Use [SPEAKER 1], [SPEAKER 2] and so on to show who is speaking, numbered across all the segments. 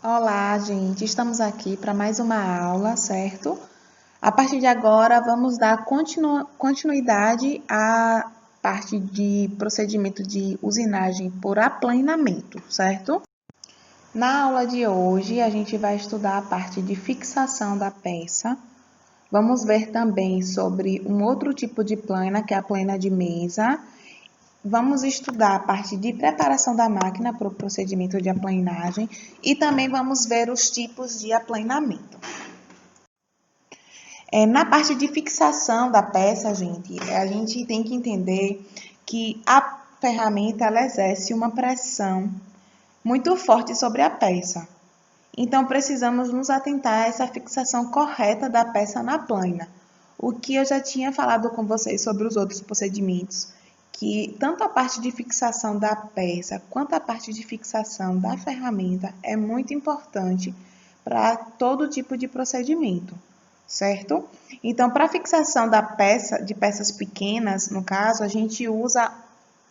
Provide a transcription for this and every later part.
[SPEAKER 1] Olá, gente. Estamos aqui para mais uma aula, certo? A partir de agora, vamos dar continuidade à parte de procedimento de usinagem por aplanamento, certo? Na aula de hoje, a gente vai estudar a parte de fixação da peça. Vamos ver também sobre um outro tipo de plana, que é a plana de mesa. Vamos estudar a parte de preparação da máquina para o procedimento de aplanagem e também vamos ver os tipos de aplanamento. Na parte de fixação da peça, a gente tem que entender que a ferramenta ela exerce uma pressão muito forte sobre a peça. Então, precisamos nos atentar a essa fixação correta da peça na plana. O que eu já tinha falado com vocês sobre os outros procedimentos, que tanto a parte de fixação da peça quanto a parte de fixação da ferramenta é muito importante para todo tipo de procedimento, certo? Então, para a fixação de peças pequenas, no caso, a gente usa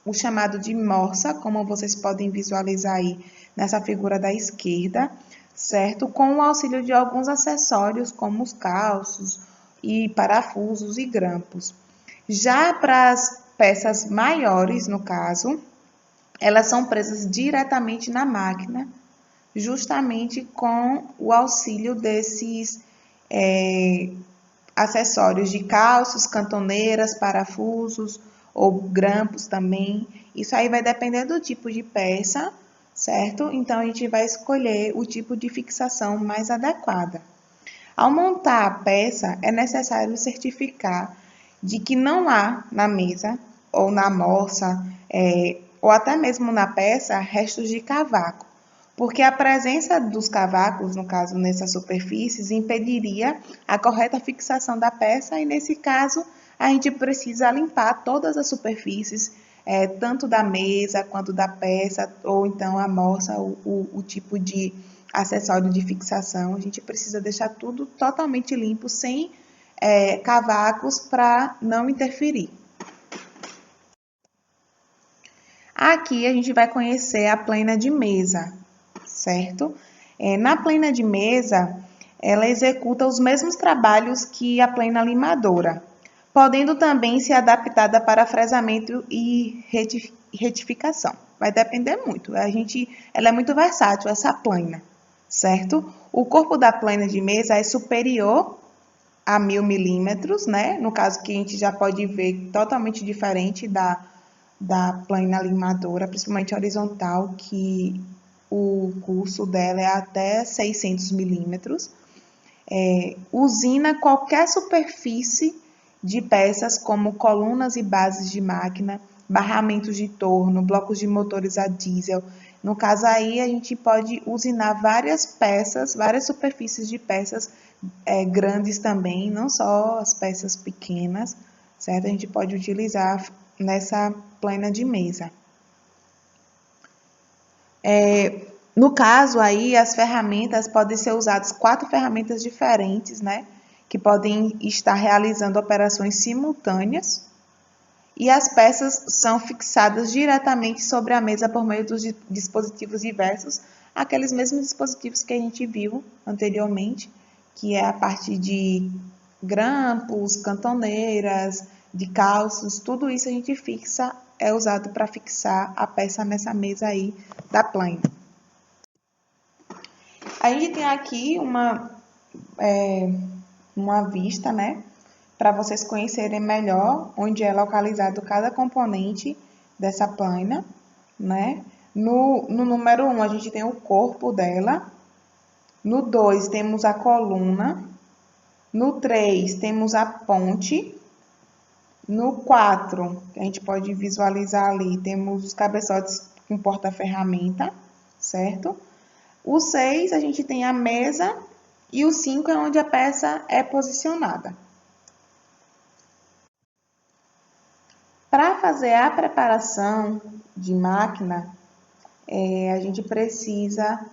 [SPEAKER 1] o chamado de morsa, como vocês podem visualizar aí nessa figura da esquerda, certo? Com o auxílio de alguns acessórios, como os calços e parafusos e grampos. Já para as peças maiores, no caso, elas são presas diretamente na máquina, justamente com o auxílio desses acessórios de calços, cantoneiras, parafusos ou grampos também. Isso aí vai depender do tipo de peça, certo? Então, a gente vai escolher o tipo de fixação mais adequada. Ao montar a peça, é necessário certificar de que não há na mesa ou na morsa, ou até mesmo na peça, restos de cavaco, porque a presença dos cavacos, no caso, nessas superfícies, impediria a correta fixação da peça e, nesse caso, a gente precisa limpar todas as superfícies, tanto da mesa quanto da peça, ou então a morsa, o tipo de acessório de fixação. A gente precisa deixar tudo totalmente limpo, sem cavacos, para não interferir. Aqui a gente vai conhecer a plana de mesa, certo? Na plana de mesa, ela executa os mesmos trabalhos que a plana limadora, podendo também ser adaptada para fresamento e retificação. Vai depender muito. Ela é muito versátil, essa plana, certo? O corpo da plana de mesa é superior a 1000 milímetros, né? No caso que a gente já pode ver totalmente diferente da plana limadora, principalmente horizontal, que o curso dela é até 600 milímetros. Usina qualquer superfície de peças como colunas e bases de máquina, barramentos de torno, blocos de motores a diesel. No caso aí, a gente pode usinar várias peças, várias superfícies de peças grandes também, não só as peças pequenas, certo? A gente pode utilizar nessa plana de mesa. No caso aí, as ferramentas podem ser usadas 4 ferramentas diferentes, né? Que podem estar realizando operações simultâneas. E as peças são fixadas diretamente sobre a mesa por meio dos dispositivos diversos, aqueles mesmos dispositivos que a gente viu anteriormente, que é a parte de grampos, cantoneiras, de calços, tudo isso a gente fixa, é usado para fixar a peça nessa mesa aí da plana. A gente tem aqui uma vista, né, para vocês conhecerem melhor onde é localizado cada componente dessa plana, né. No número 1, a gente tem o corpo dela. No 2, temos a coluna. No 3, temos a ponte. No 4, a gente pode visualizar ali, temos os cabeçotes com porta-ferramenta, certo? O 6, a gente tem a mesa. E o 5 é onde a peça é posicionada. Para fazer a preparação de máquina, a gente precisa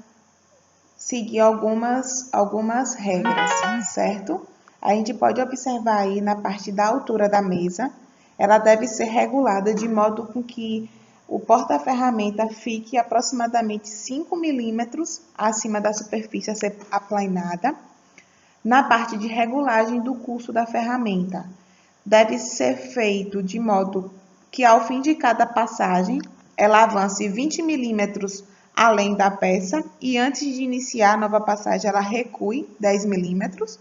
[SPEAKER 1] seguir algumas regras, certo? A gente pode observar aí na parte da altura da mesa, ela deve ser regulada de modo com que o porta-ferramenta fique aproximadamente 5 milímetros acima da superfície a ser aplanada. Na parte de regulagem do curso da ferramenta, deve ser feito de modo que ao fim de cada passagem, ela avance 20 milímetros além da peça e antes de iniciar a nova passagem, ela recue 10 milímetros,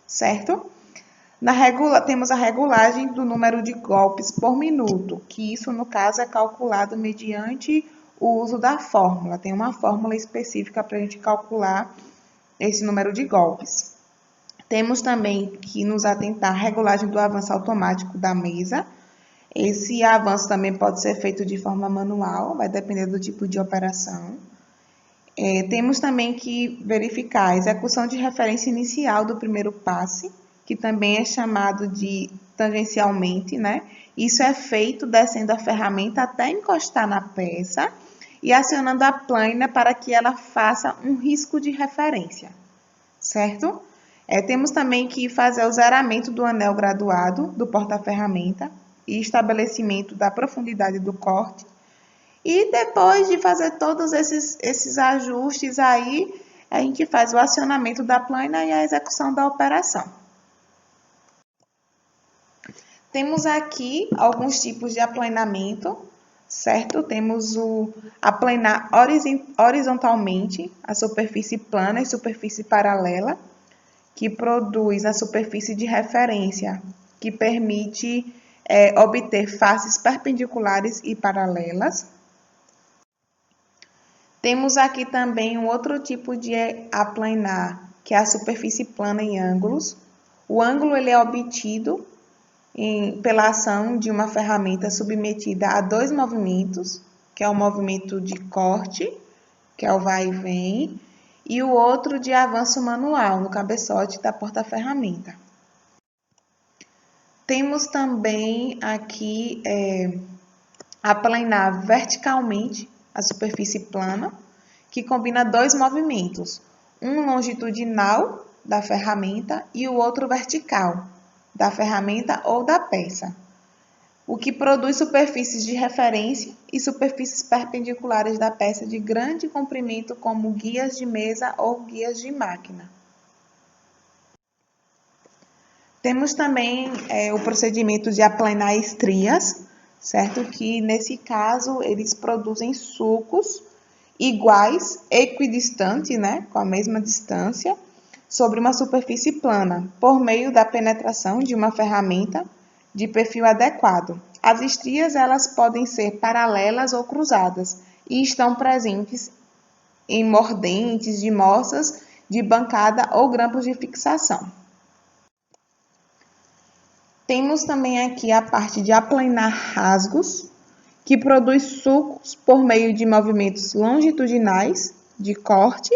[SPEAKER 1] certo? Temos a regulagem do número de golpes por minuto, que isso, no caso, é calculado mediante o uso da fórmula. Tem uma fórmula específica para a gente calcular esse número de golpes. Temos também que nos atentar à regulagem do avanço automático da mesa. Esse avanço também pode ser feito de forma manual, vai depender do tipo de operação. Temos também que verificar a execução de referência inicial do primeiro passe, que também é chamado de tangencialmente, né? Isso é feito descendo a ferramenta até encostar na peça e acionando a plana para que ela faça um risco de referência, certo? Temos também que fazer o zeramento do anel graduado do porta-ferramenta e estabelecimento da profundidade do corte. E depois de fazer todos esses ajustes aí, a gente faz o acionamento da plana e a execução da operação. Temos aqui alguns tipos de aplanamento, certo? Temos o aplanar horizontalmente, a superfície plana e superfície paralela, que produz a superfície de referência, que permite obter faces perpendiculares e paralelas. Temos aqui também um outro tipo de aplanar, que é a superfície plana em ângulos. O ângulo ele é obtido pela ação de uma ferramenta submetida a dois movimentos, que é o movimento de corte, que é o vai e vem, e o outro de avanço manual, no cabeçote da porta-ferramenta. Temos também aqui aplanar verticalmente a superfície plana, que combina dois movimentos, um longitudinal da ferramenta e o outro vertical, da ferramenta ou da peça, o que produz superfícies de referência e superfícies perpendiculares da peça de grande comprimento, como guias de mesa ou guias de máquina. Temos também o procedimento de aplanar estrias, certo? Que nesse caso eles produzem sulcos iguais, equidistantes, né? Com a mesma distância, sobre uma superfície plana, por meio da penetração de uma ferramenta de perfil adequado. As estrias elas podem ser paralelas ou cruzadas e estão presentes em mordentes de moças de bancada ou grampos de fixação. Temos também aqui a parte de aplanar rasgos, que produz sulcos por meio de movimentos longitudinais de corte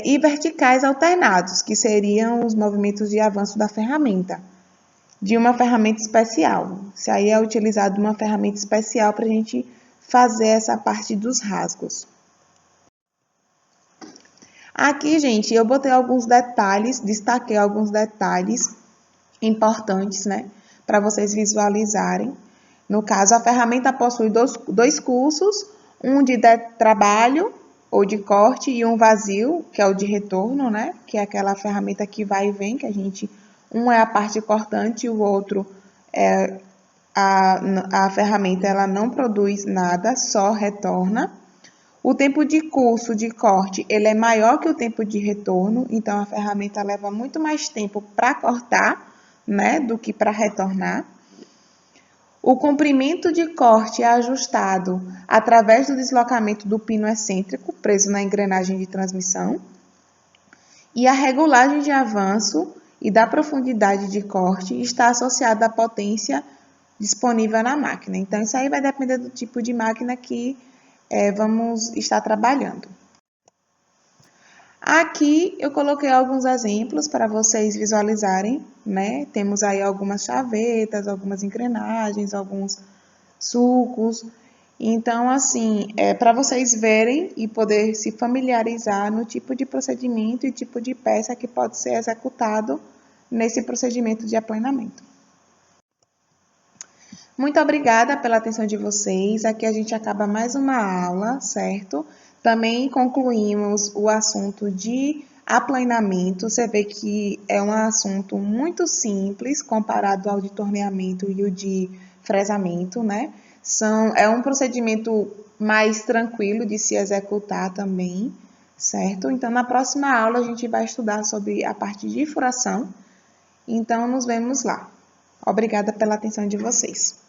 [SPEAKER 1] e verticais alternados, que seriam os movimentos de avanço da ferramenta, de uma ferramenta especial. Isso aí é utilizado uma ferramenta especial para a gente fazer essa parte dos rasgos. Aqui, gente, eu botei alguns detalhes, destaquei alguns detalhes importantes, né, para vocês visualizarem. No caso, a ferramenta possui dois cursos, um de trabalho ou de corte e um vazio, que é o de retorno, né? Que é aquela ferramenta que vai e vem, que um é a parte cortante e o outro é a ferramenta, ela não produz nada, só retorna. O tempo de curso de corte, ele é maior que o tempo de retorno, então a ferramenta leva muito mais tempo para cortar, né, do que para retornar. O comprimento de corte é ajustado através do deslocamento do pino excêntrico preso na engrenagem de transmissão. E a regulagem de avanço e da profundidade de corte está associada à potência disponível na máquina. Então, isso aí vai depender do tipo de máquina que vamos estar trabalhando. Aqui eu coloquei alguns exemplos para vocês visualizarem, né? Temos aí algumas chavetas, algumas engrenagens, alguns sulcos. Então, assim, para vocês verem e poder se familiarizar no tipo de procedimento e tipo de peça que pode ser executado nesse procedimento de aplanamento. Muito obrigada pela atenção de vocês. Aqui a gente acaba mais uma aula, certo? Também concluímos o assunto de aplanamento. Você vê que é um assunto muito simples comparado ao de torneamento e o de fresamento, né? É um procedimento mais tranquilo de se executar também, certo? Então, na próxima aula, a gente vai estudar sobre a parte de furação. Então, nos vemos lá. Obrigada pela atenção de vocês.